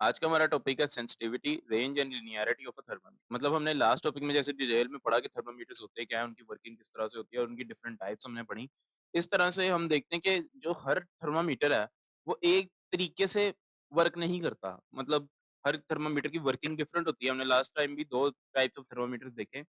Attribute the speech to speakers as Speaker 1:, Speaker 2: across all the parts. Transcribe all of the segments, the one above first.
Speaker 1: आज का हमारा टॉपिक है sensitivity, range and linearity of a thermometer. मतलब हमने लास्ट टॉपिक में जैसे डिटेल में पढ़ा कि थर्मामीटर्स होते हैं क्या है, उनकी वर्किंग किस तरह से होती है और उनकी डिफरेंट टाइप्स हमने पढ़ी। इस तरह से हम देखते हैं कि जो हर थर्मामीटर है, वो एक तरीके से वर्क नहीं करता। मतलब हर थर्मामीटर की वर्किंग डिफरेंट होती है। हमने लास्ट टाइम भी 2 टाइप्स ऑफ थर्मामीटर देखे।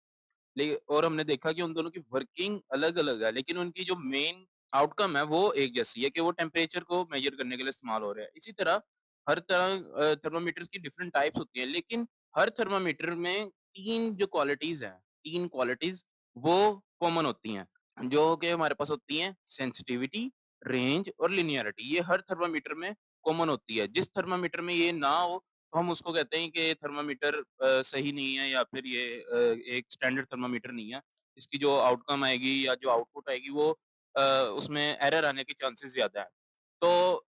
Speaker 1: ले और हमने देखा कि उन दोनों की वर्किंग अलग-अलग है, लेकिन उनकी जो मेन आउटकम है वो एक जैसी है कि वो टेम्परेचर को मेजर करने के लिए इस्तेमाल हो रहे हैं। इसी तरह हर तरह थर्मामीटर्स की डिफरेंट टाइप्स होती हैं, लेकिन हर थर्मामीटर में 3 जो क्वालिटीज़ हैं, 3 क्वालिटीज़ वो कॉमन होती हैं, जो कि हमारे पास होती हैं सेंसिटिविटी, रेंज और लिनियरिटी। ये हर थर्मामीटर में कॉमन होती है। जिस थर्मामीटर में ये ना हो, तो हम उसको कहते हैं कि ये थर्मामीटर सही नहीं है या फिर ये एक स्टैंडर्ड थर्मामीटर नहीं है। इसकी जो आउटकम आएगी या जो आउटपुट आएगी वो अ, उसमें एरर आने के चांसेस ज़्यादा हैं। तो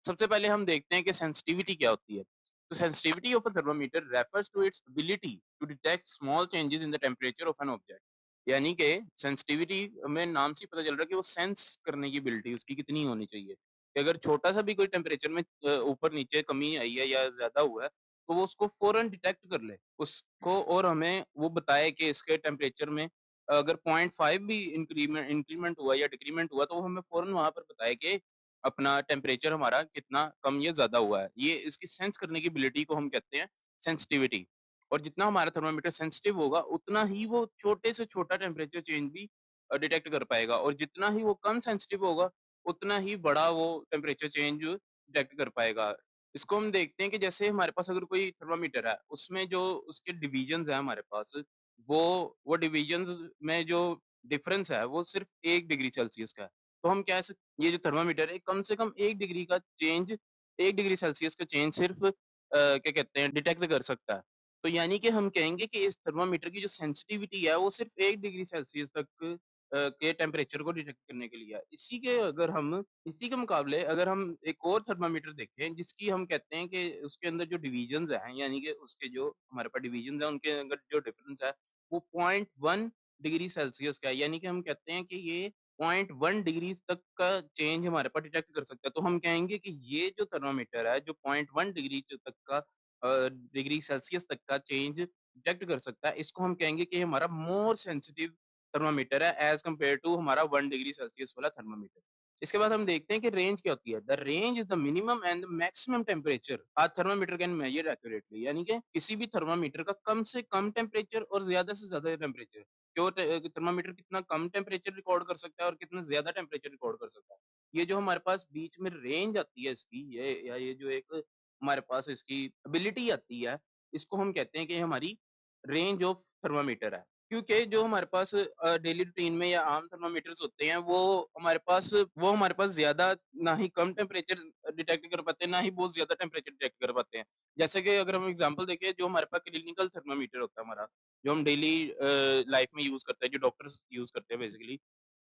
Speaker 1: सबसे पहले हम देखते हैं कि सेंसिटिविटी क्या होती है। तो sensitivity of a thermometer refers to its ability to detect small changes in the temperature of an object. यानी कि सेंसिटिविटी हमें नाम से ही पता चल रहा है कि वो सेंस करने की एबिलिटी उसकी कितनी होनी चाहिए। कि अगर छोटा-सा भी कोई टेंपरेचर में ऊपर-नीचे कमी आई है या ज़्यादा हुआ है, तो वो उसको फ़ौरन डिटेक्ट कर ले, उसको और हमें वो बताए कि इसके टेम्परेचर में अगर 0.5 भी इंक्रीमेंट हुआ या डिक्रीमेंट हुआ, तो वो हमें फ़ौरन वहाँ पर बताए कि अपना टेम्परेचर हमारा कितना कम या ज़्यादा हुआ है। ये इसकी सेंस करने की एबिलिटी को हम कहते हैं सेंसिटिविटी। और जितना हमारा थर्मामीटर सेंसिटिव होगा, उतना ही वो छोटे से छोटा टेम्परेचर चेंज भी डिटेक्ट कर पाएगा और जितना ही वो कम सेंसिटिव होगा, उतना ही बड़ा वो टेम्परेचर चेंज डिटेक्ट कर पाएगा। इसको हम देखते हैं कि जैसे हमारे पास अगर कोई थर्मामीटर है, उसमें जो उसके डिविजन्स हैं हमारे पास, वो डिविजन्स में जो डिफरेंस है, वो सिर्फ़ 1 डिग्री सेल्सियस का है। तो हम कह सक ये जो थर्मामीटर है, कम से कम 1 डिग्री का चेंज 1 डिग्री सेल्सियस का चेंज सिर्फ़ क्या कहते हैं, डिटेक्ट कर सकता है। तो यानी कि हम कहेंगे कि इस थर्मामीटर की जो सेंसिटिविटी है, वो सिर्फ़ 1 डिग्री सेल्सियस तक के टेम्परेचर को डिटेक्ट करने के लिए है। इसी के मुकाबले अगर हम एक और थर्मामीटर देखें जिसकी हम कहते हैं कि उसके अंदर जो डिविजन्स हैं, यानी कि उसके जो हमारे पास डिविजन्स हैं उनके अंदर जो डिफरेंस है वो 0.1 डिग्री सेल्सियस का है। यानी कि हम कहते हैं कि ये 0.1 डिग्री तक का चेंज हमारे पास डिटेक्ट कर सकता है। तो हम कहेंगे कि ये जो थर्मामीटर है जो 0.1 डिग्री तक का डिग्री सेल्सियस तक का चेंज डिटेक्ट कर सकता है, इसको हम कहेंगे कि ये हमारा मोर सेंसिटिव थर्मामीटर है एज़ कम्पेयर टू हमारा 1 डिग्री सेल्सियस वाला थर्मामीटर। इसके बाद हम देखते हैं कि रेंज क्या होती है। The range is the minimum and the maximum temperature a thermometer can measure accurately. यानी कि किसी भी थर्मामीटर का कम से कम टेम्परेचर और ज़्यादा से ज़्यादा टेम्परेचर। जो थर्मामीटर कितना कम टेम्परेचर रिकॉर्ड कर सकता है और कितना ज़्यादा टेम्परेचर रिकॉर्ड कर सकता है। ये जो हमारे पास बीच में रेंज आती है इसकी, ये जो एक हमारे पास इसकी एबिलिटी आती है, इसको हम कहते हैं कि हमारी रेंज ऑफ थर्मामीटर है। क्योंकि जो हमारे पास डेली रूटीन में या आम थर्मामीटर्स होते हैं, वो हमारे पास ज़्यादा ना ही कम टेम्परेचर डिटेक्ट कर पाते हैं, ना ही बहुत ज़्यादा टेम्परेचर डिटेक्ट कर पाते हैं। जैसे कि अगर हम एग्ज़ाम्पल देखें, जो हमारे पास क्लिनिकल थर्मामीटर होता है हमारा, जो हम डेली लाइफ़ में यूज़ करते हैं, जो डॉक्टर्स यूज़ करते हैं बेसिकली,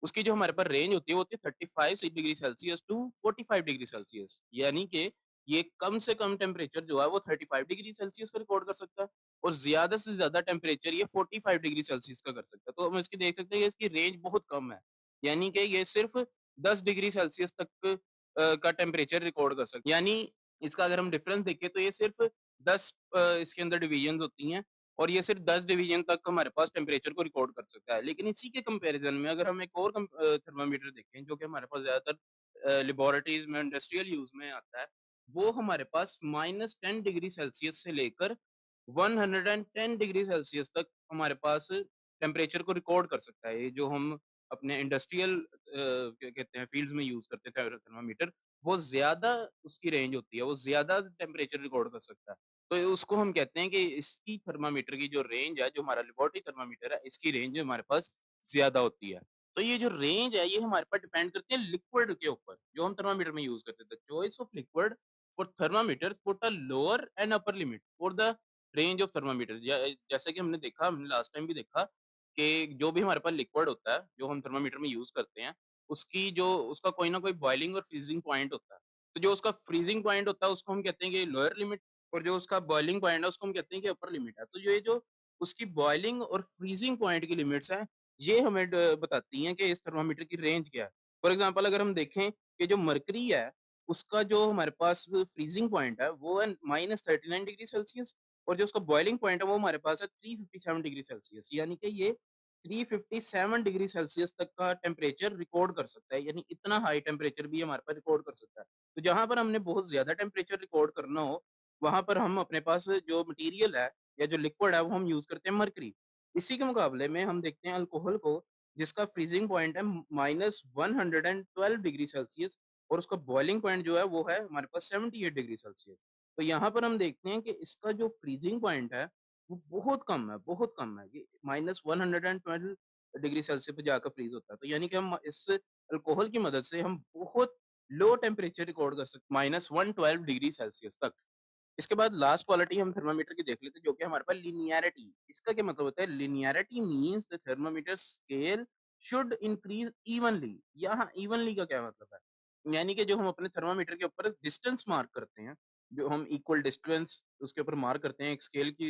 Speaker 1: उसकी जो हमारे पास रेंज होती है, वो होती है 35 degree Celsius to 45 degree Celsius. यानी कि ये कम से कम टेम्परेचर जो है, वो 35 डिग्री सेल्सियस का रिकॉर्ड कर सकता है। और ज़्यादा से ज़्यादा टेम्परेचर ये 45 डिग्री सेल्सियस का कर सकता है। तो हम इसकी देख सकते हैं कि इसकी रेंज बहुत कम है। यानी कि ये सिर्फ़ 10 डिग्री सेल्सियस तक का टेम्परेचर रिकॉर्ड कर सकता है। यानी इसका अगर हम डिफरेंस देखें तो ये सिर्फ़ 10 इसके अंदर डिविजन्स होती हैं और ये सिर्फ़ 10 डिवीज़न तक हमारे पास टेम्परेचर को रिकॉर्ड कर सकता है। लेकिन इसी के कंपैरिज़न में अगर हम एक और थर्मामीटर देखें जो कि हमारे पास ज़्यादातर लैबोरेटरीज़ में इंडस्ट्रियल यूज़ में आता है, वो हमारे पास -10 डिग्री सेल्सियस से लेकर 110 डिग्री सेल्सियस तक हमारे पास टेम्परेचर को रिकॉर्ड कर सकता है। ये जो हम अपने इंडस्ट्रियल क्या कहते हैं फील्ड्स में यूज़ करते हैं थर्मामीटर, वो ज़्यादा उसकी रेंज होती है, वो ज़्यादा टेम्परेचर रिकॉर्ड कर सकता है। तो उसको हम कहते हैं कि इसकी थर्मामीटर की जो रेंज है, जो हमारा लेबोरेटरी थर्मामीटर है, इसकी रेंज हमारे पास ज़्यादा होती है। तो ये जो रेंज है, ये हमारे पास डिपेंड करती है लिक्विड के ऊपर, जो हम थर्मामीटर में यूज़ करते थे। Choice of liquid for thermometer put a lower and upper limit for the range of thermometer. जैसे कि हमने लास्ट टाइम भी देखा कि जो भी हमारे पास लिक्विड होता है, जो हम थर्मामीटर में यूज़ करते हैं, उसका कोई ना कोई बॉइलिंग और फ्रीजिंग पॉइंट होता है। तो जो उसका फ्रीजिंग पॉइंट होता है, उसको हम कहते हैं कि लोअर लिमिट और जो उसका बॉइलिंग पॉइंट है, उसको हम कहते हैं कि अपर लिमिट है। तो ये जो उसकी बॉइलिंग और फ्रीजिंग पॉइंट की लिमिट्स हैं, ये हमें बताती हैं कि इस थर्मामीटर की रेंज क्या है। फॉर एग्ज़ाम्पल अगर हम देखें कि जो मरकरी है, उसका जो हमारे पास फ्रीजिंग पॉइंट है वो है -39 डिग्री सेल्सियस और जो उसका बॉइलिंग पॉइंट है वो हमारे पास है 357 डिग्री सेल्सियस, यानी कि ये 357 डिग्री सेल्सियस तक का टेम्परेचर रिकॉर्ड कर सकता है, यानी इतना हाई टेम्परेचर भी हमारे पास रिकॉर्ड कर सकता है। तो जहाँ पर हमने बहुत ज़्यादा टेम्परेचर रिकॉर्ड करना हो, वहाँ पर हम अपने पास जो मटीरियल है या जो लिक्विड है वो हम यूज़ करते हैं मरकरी। इसी के मुकाबले में हम देखते हैं अल्कोहल को, जिसका फ्रीजिंग पॉइंट है -112 डिग्री सेल्सियस और उसका बॉइलिंग पॉइंट जो है वो है हमारे पास 78 डिग्री सेल्सियस। तो यहाँ पर हम देखते हैं कि इसका जो फ्रीजिंग पॉइंट है वो बहुत कम है, बहुत कम है। ये -112 डिग्री सेल्सियस पे जाकर फ्रीज़ होता है। तो यानी कि हम इस अल्कोहल की मदद से हम बहुत लो टेम्परेचर रिकॉर्ड कर सकते -112 डिग्री सेल्सियस तक। इसके बाद लास्ट क्वालिटी हम थर्मामीटर की देख लेते हैं जो कि हमारे पास लिनियरिटी। इसका क्या मतलब होता है? Linearity means the thermometer scale should increase evenly. यहाँ इवनली का क्या मतलब है? यानी कि जो हम अपने थर्मामीटर के ऊपर डिस्टेंस मार्क करते हैं, जो हम इक्वल डिस्टेंस उसके ऊपर मार्क करते हैं एक स्केल की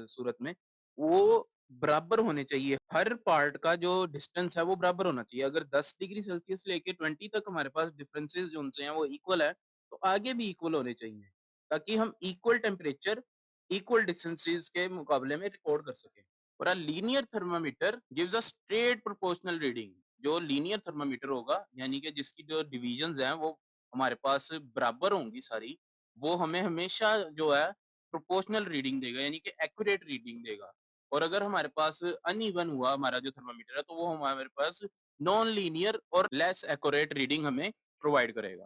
Speaker 1: सूरत में, वो बराबर होने चाहिए। हर पार्ट का जो डिस्टेंस है वो बराबर होना चाहिए। अगर 10 डिग्री सेल्सियस लेके 20 तक हमारे पास डिफरेंसेस जो उनसे हैं वो इक्वल है, तो आगे भी इक्वल होने चाहिए। ताकि हम इक्वल टेम्परेचर, इक्वल डिस्टेंसेस के मुकाबले में रिकॉर्ड कर सकें। और a linear thermometer gives a straight proportional reading. जो लीनियर थर्मामीटर होगा, यानी कि जिसकी जो डिविजन्स हैं वो हमारे पास बराबर होंगी सारी, वो हमें हमेशा जो है प्रोपोर्शनल रीडिंग देगा, यानी कि एक्यूरेट रीडिंग देगा। और अगर हमारे पास अनइवन हुआ हमारा जो थर्मामीटर है, तो वो हमारे पास नॉन लीनियर और लेस एक्यूरेट रीडिंग हमें प्रोवाइड करेगा।